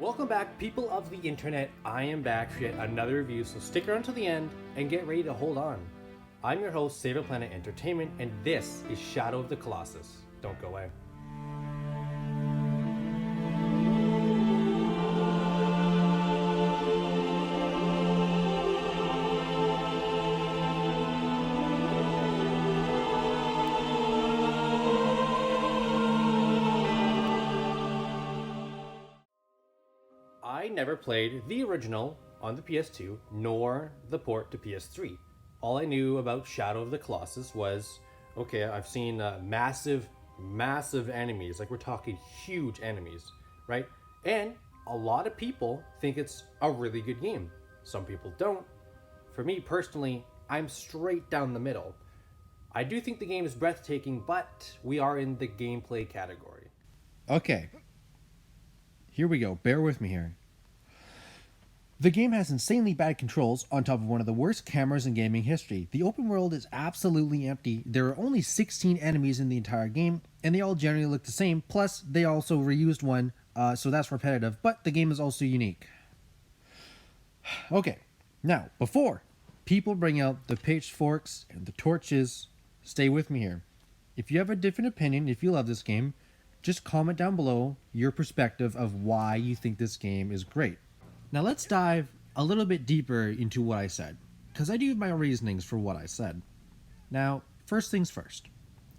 Welcome back, people of the internet. I am back for yet another review, so stick around to the end and get ready to hold on. I'm your host, Save a Planet Entertainment, and this is Shadow of the Colossus. Don't go away. I never played the original on the PS2, nor the port to PS3. All I knew about Shadow of the Colossus was, okay, I've seen massive enemies, like we're talking huge enemies, right? And a lot of people think it's a really good game. Some people don't. For me personally, I'm straight down the middle. I do think the game is breathtaking, but we are in the gameplay category. Okay. Here we go. Bear with me here. The game has insanely bad controls on top of one of the worst cameras in gaming history. The open world is absolutely empty. There are only 16 enemies in the entire game, and they all generally look the same. Plus, they also reused one, so that's repetitive, but the game is also unique. Okay, now, before people bring out the pitchforks and the torches, stay with me here. If you have a different opinion, if you love this game, just comment down below your perspective of why you think this game is great. Now let's dive a little bit deeper into what I said, because I do have my reasonings for what I said. Now, first things first,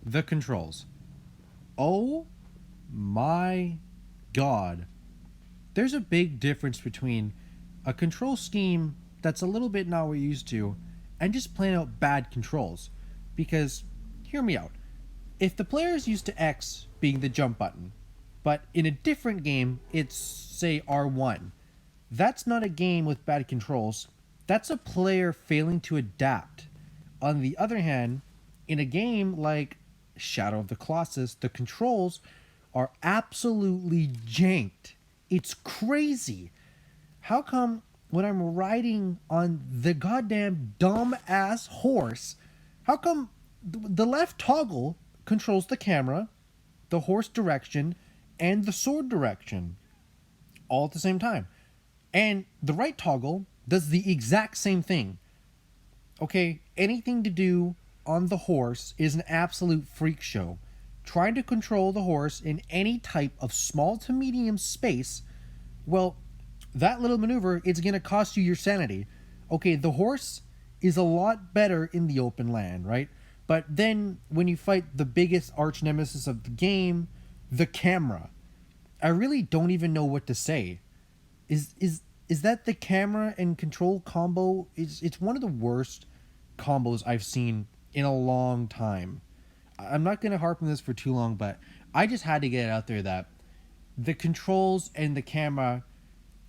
the controls. Oh my god. There's a big difference between a control scheme that's a little bit not what you're used to, and just plain out bad controls. Because, hear me out, if the player is used to X being the jump button, but in a different game it's, say, R1, that's not a game with bad controls. That's a player failing to adapt. On the other hand, in a game like Shadow of the Colossus, the controls are absolutely janked. It's crazy. How come when I'm riding on the goddamn dumb-ass horse, how come the left toggle controls the camera, the horse direction, and the sword direction all at the same time? And the right toggle does the exact same thing. Okay, anything to do on the horse is an absolute freak show. Trying to control the horse in any type of small to medium space, well, that little maneuver is going to cost you your sanity. Okay, the horse is a lot better in the open land, right? But then when you fight the biggest arch nemesis of the game, the camera, I really don't even know what to say. Is that the camera and control combo? It's one of the worst combos I've seen in a long time. I'm not going to harp on this for too long, but I just had to get it out there that the controls and the camera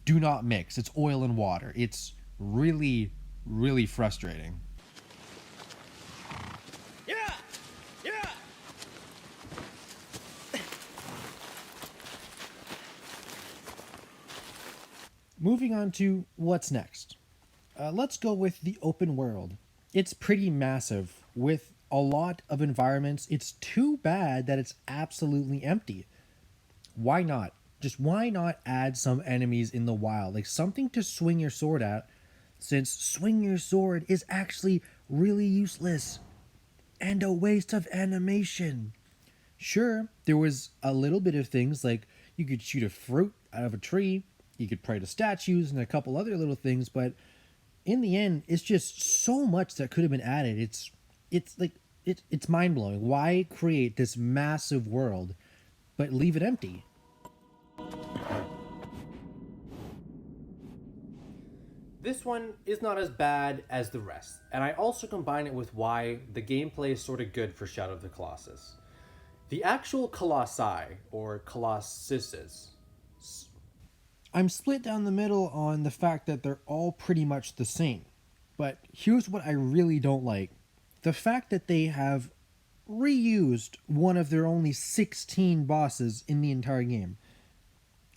do not mix. It's oil and water. It's really, really frustrating. Moving on to what's next. Let's go with the open world. It's pretty massive with a lot of environments. It's too bad that it's absolutely empty. Why not? Just why not add some enemies in the wild? Like something to swing your sword at, since swing your sword is actually really useless and a waste of animation. Sure, there was a little bit of things like you could shoot a fruit out of a tree, you could pray to statues and a couple other little things, but in the end, it's just so much that could have been added. It's mind-blowing. Why create this massive world, but leave it empty? This one is not as bad as the rest, and I also combine it with why the gameplay is sort of good for Shadow of the Colossus. The actual Colossi, or Colossuses, I'm split down the middle on the fact that they're all pretty much the same. But here's what I really don't like. The fact that they have reused one of their only 16 bosses in the entire game.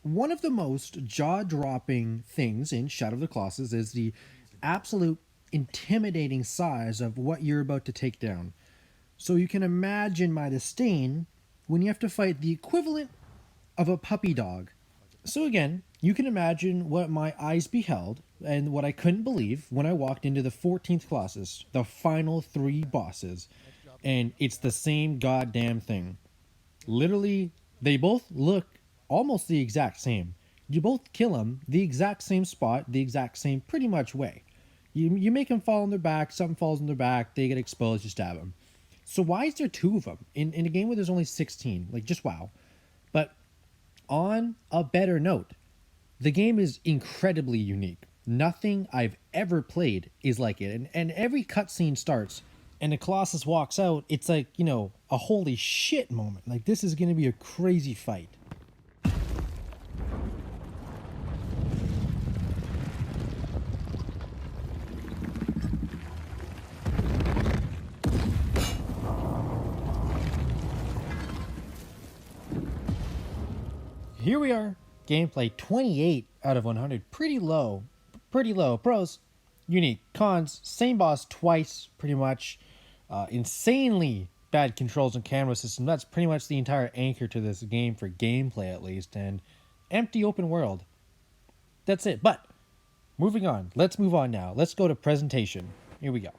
One of the most jaw-dropping things in Shadow of the Colossus is the absolute intimidating size of what you're about to take down. So you can imagine my disdain when you have to fight the equivalent of a puppy dog. So again, You can imagine what my eyes beheld and what I couldn't believe when I walked into the 14th Colossus, the final three bosses, and it's the same goddamn thing. Literally, they both look almost the exact same. You both kill them the exact same spot, the exact same pretty much way. You make them fall on their back, something falls on their back, they get exposed, you stab them. So why is there two of them in a game where there's only 16? Like, just wow. But on a better note, the game is incredibly unique. Nothing I've ever played is like it. And every cutscene starts and the Colossus walks out, it's like, a holy shit moment. Like, this is going to be a crazy fight. Here we are. Gameplay 28 out of 100. Pretty low. Pretty low. Pros, unique. Cons, same boss twice, pretty much. Insanely bad controls and camera system. That's pretty much the entire anchor to this game, for gameplay at least. And empty open world. That's it. But, moving on. Let's move on now. Let's go to presentation. Here we go.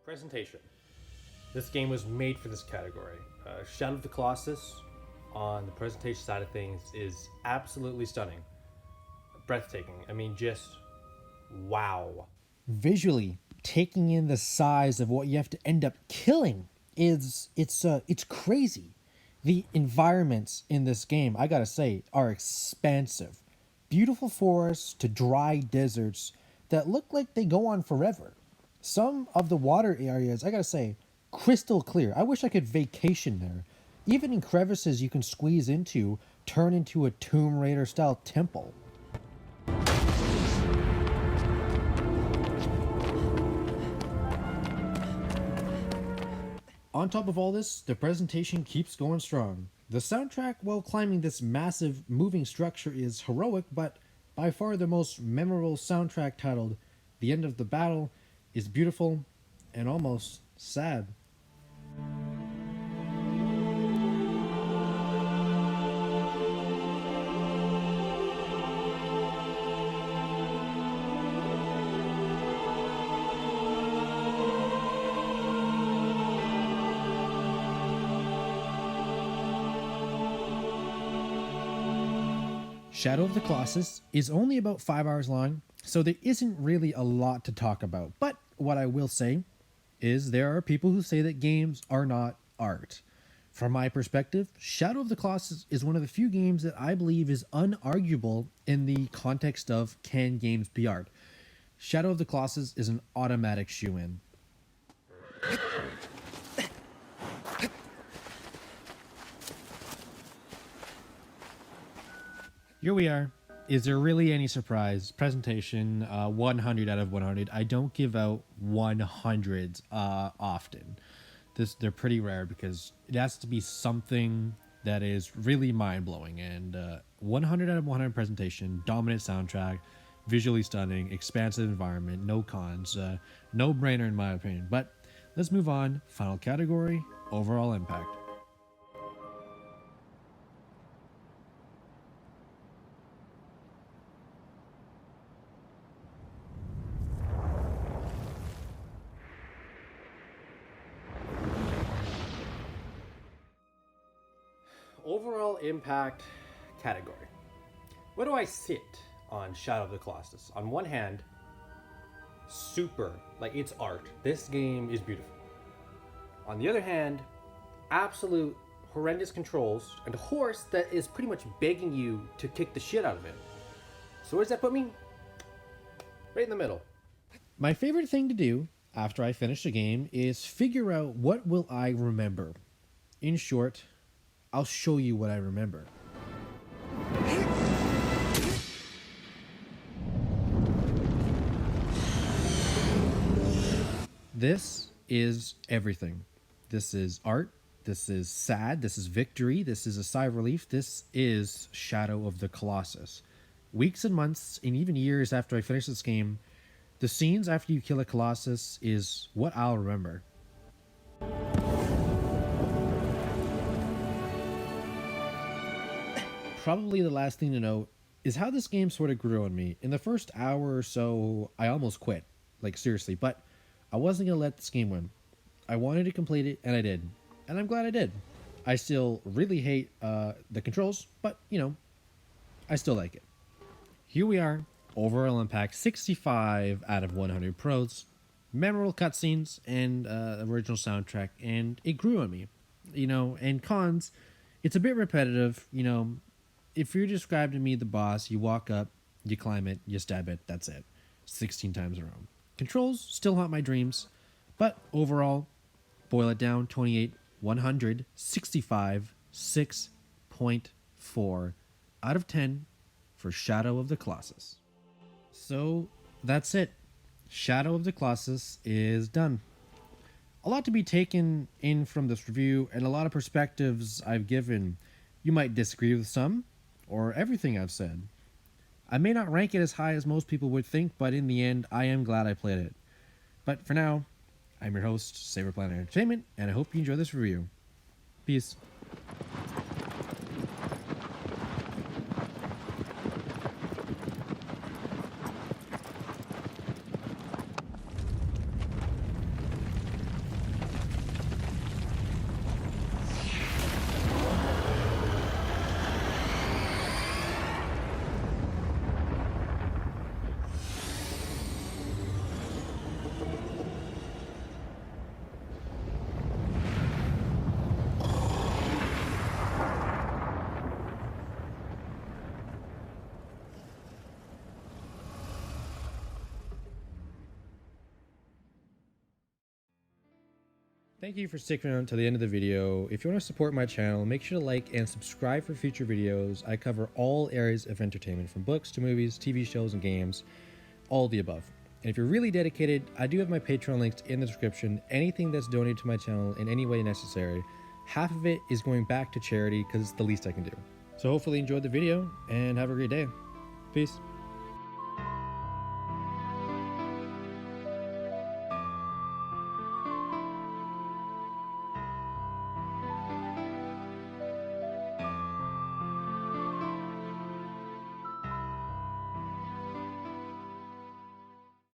Presentation. This game was made for this category. Shadow of the Colossus, on the presentation side of things, is absolutely stunning. Breathtaking. I mean, just wow. Visually, taking in the size of what you have to end up killing it's crazy. The environments in this game, I gotta say, are expansive. Beautiful forests to dry deserts that look like they go on forever. Some of the water areas, I gotta say, crystal clear. I wish I could vacation there. Even in crevices you can squeeze into, turn into a Tomb Raider style temple. On top of all this, the presentation keeps going strong. The soundtrack while climbing this massive moving structure is heroic, but by far the most memorable soundtrack, titled The End of the Battle, is beautiful and almost sad. Shadow of the Colossus is only about 5 hours long, so there isn't really a lot to talk about. But what I will say is there are people who say that games are not art. From my perspective, Shadow of the Colossus is one of the few games that I believe is unarguable in the context of can games be art. Shadow of the Colossus is an automatic shoe-in. Here we are. Is there really any surprise? Presentation, 100 out of 100. I don't give out 100s often. They're pretty rare because it has to be something that is really mind-blowing. And 100 out of 100 presentation, dominant soundtrack, visually stunning, expansive environment, no cons, no brainer in my opinion. But let's move on. Final category, overall impact. Overall impact category. Where do I sit on Shadow of the Colossus? On one hand, super, like it's art. This game is beautiful. On the other hand, absolute horrendous controls and a horse that is pretty much begging you to kick the shit out of it. So where does that put me? Right in the middle. My favorite thing to do after I finish a game is figure out what will I remember. In short, I'll show you what I remember. This is everything. This is art. This is sad. This is victory. This is a sigh of relief. This is Shadow of the Colossus. Weeks and months, and even years after I finish this game, the scenes after you kill a Colossus is what I'll remember. Probably the last thing to note is how this game sort of grew on me. In the first hour or so, I almost quit. Like, seriously. But I wasn't going to let this game win. I wanted to complete it, and I did. And I'm glad I did. I still really hate the controls, but, you know, I still like it. Here we are. Overall impact 65 out of 100 pros. Memorable cutscenes and original soundtrack. And it grew on me. You know, and cons, it's a bit repetitive, you know. If you're describing me the boss, you walk up, you climb it, you stab it, that's it. 16 times in a row. Controls still haunt my dreams, but overall, boil it down, 28, 100, 65, 6.4 out of 10 for Shadow of the Colossus. So that's it. Shadow of the Colossus is done. A lot to be taken in from this review, and a lot of perspectives I've given. You might disagree with some, or everything I've said. I may not rank it as high as most people would think, but in the end, I am glad I played it. But for now, I'm your host, Saber Planet Entertainment, and I hope you enjoy this review. Peace. Thank you for sticking around to the end of the video. If you want to support my channel, make sure to like and subscribe for future videos. I cover all areas of entertainment, from books to movies, TV shows, and games, all the above. And if you're really dedicated, I do have my Patreon links in the description. Anything that's donated to my channel in any way necessary, half of it is going back to charity because it's the least I can do. So hopefully you enjoyed the video and have a great day. Peace.